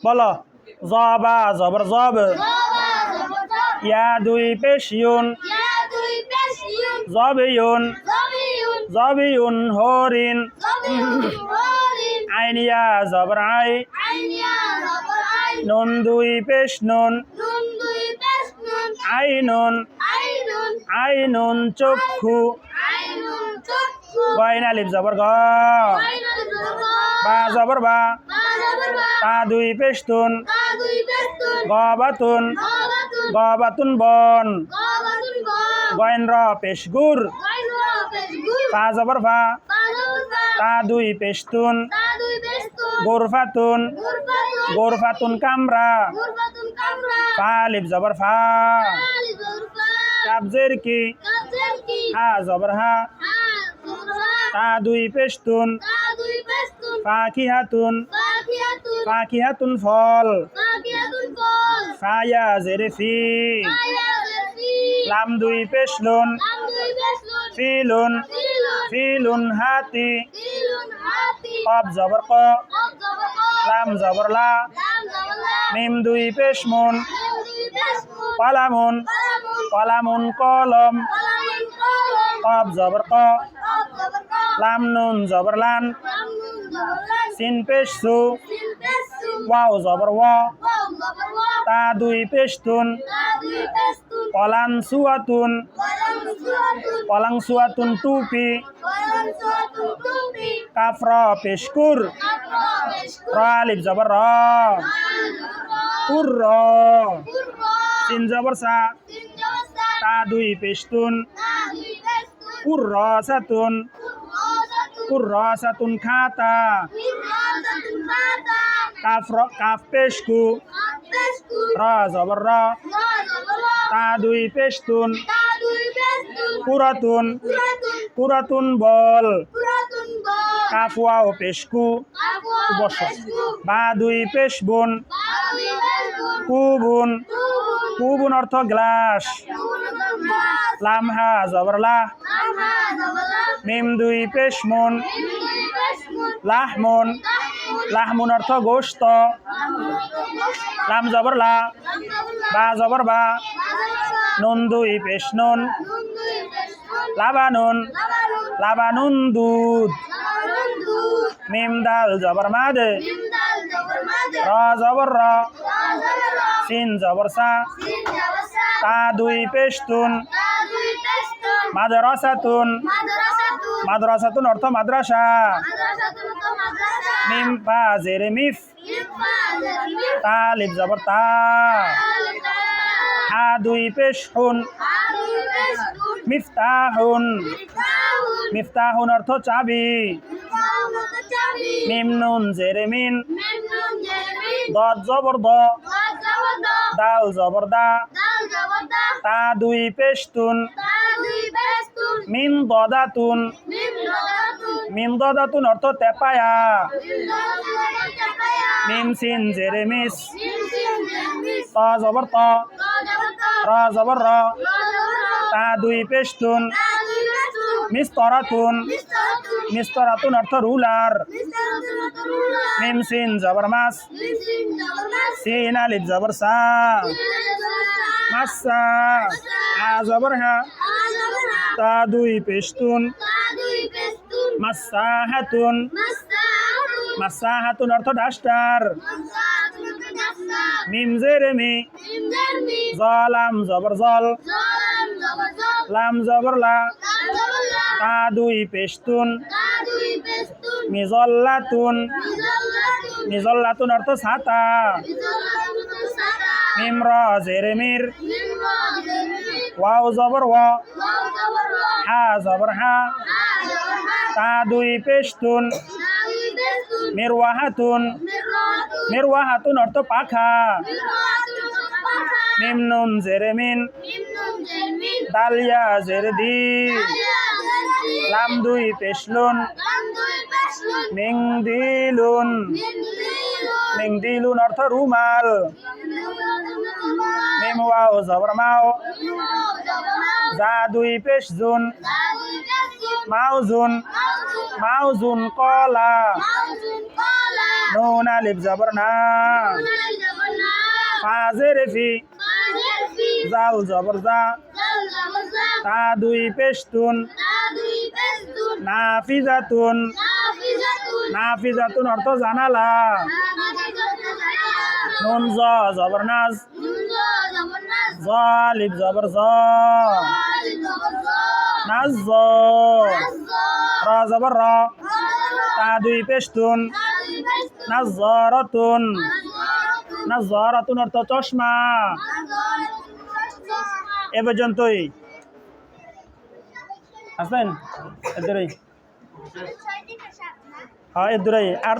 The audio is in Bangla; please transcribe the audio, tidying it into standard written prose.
বলো জবা জবর জব ইয়া দুই পেশ ইউন জবিউন জবিউন হরিণ আইনিয়া জবর আই নুন দুই পেশ নুন আইনুন আইনুন চক্ষু গয়না লিপ জবর গ বা জবর বা তা দুই পেশতুন গবাতুন গবাতুন বন গয়ন র পেশ গুর ফা জবর ফা তা দুই পেশতুন গোরফাতুন গোরফাতুন কামরা ফা লিপ জবর ফা কাবজের কি হা জবর হা তা দুই পেশতুন ফাকিহাতুন ফাকিহাতুন ফল ফায়া জেরে ফি লাম দুই পেশলুন ফিলুন ফিলুন হাতি কব জবর ক লাম জবর লা মিম দুই পেশমুন কলামুন কলামুন কলম কব জবর ক লাম নুন জবর লান সিন পেশ সু ওয়াও জবর ওয়া তা দুই পেশতুন কলান সুয়াতুন কলাং সুয়াতুন টুপি কাফ র পেশকুর র আলিফ জবর র কুর র সিন জবর সা তা দুই পেশতুন কুররাসাতুন কুররাসাতুন খাতা কাফ পেশকু রা জবর রা তা দুই পেশতুন কুরাতুন কুরাতুন বল কাফ ওয়াও পেশকু বস বা দুই পেশবুন কুবুন কুবুন অর্থ গ্লাস লাম হা জবর লা মিম দুই পেশমুন লাহমুন লাহমুন অর্থ গোশত লাম জবর লা বা জবর বা নুন দুই পেশ নুন লাবানুন লাবানুন দুধ মিম দাল জবর মাদ র জবর র সিন জবর সা তা দুই পেশতুন মাদ্রাসাতুন মাদ্রাসাতুন অর্থ মাদ্রাসা মিম ফা জেরে মিফ তা লিফ জবর তা হা দুই পেশ হুন মিফতাহুন মিফতাহুন অর্থ চাবি মিম নুন জেরে মিন দদ জবর দ দাল জবর দা তা দুই পেশতুন মিন দদাতুন মিন দদাতুন অর্থ তেপায়া মিম সিন জেরে মিস ত জবর ত র জবর র তা দুই পেশতুন মিস্তরাতুন মিস্তরাতুন অর্থ রুলার মিম সিন জবর মাস সিন আলিফ জবর সা মাসা হা জবর হা তা দুই পেশতুন মাসাহাতুন মাসাহাতুন অর্থ ডাস্টার মিম জেরে মি জলাম জবর জল লাম জবর লা তা দুই পেশতুন মিজল্লাতুন মিজল্লাতুন অর্থ ছাতা মিম র জেরে মির ওয়াও জবর ওয়া হা জবর হা তা দুই পেশতুন মিরওয়াহাতুন মিরওয়াহাতুন অর্থ পাখা মিম নুন জেরে মিন দালিয়া জেরে দি লাম দুই পেশলুন মিংদিলুন মিংদিলুন অর্থ রুমাল মিম ওয়াও জবর মাও যা দুই পেশ জুন মাউজুন মাউজুন কলা নুন আলিফ জবর না ফাজের ফি জাল জবর জা তা দুই পেশতুন নাফিজাতুন নাফিজাতুন অর্থ জানালা নুন জ জবর নাজ জ আলিফ জবর জ নাজ জ র জবর র তা দুই পেশতুন নাজরাতুন নাজরাতুন অর্থ চশমা এ পর্যন্তই আসেন এদুরাই হ্যাঁ এদুরাই আর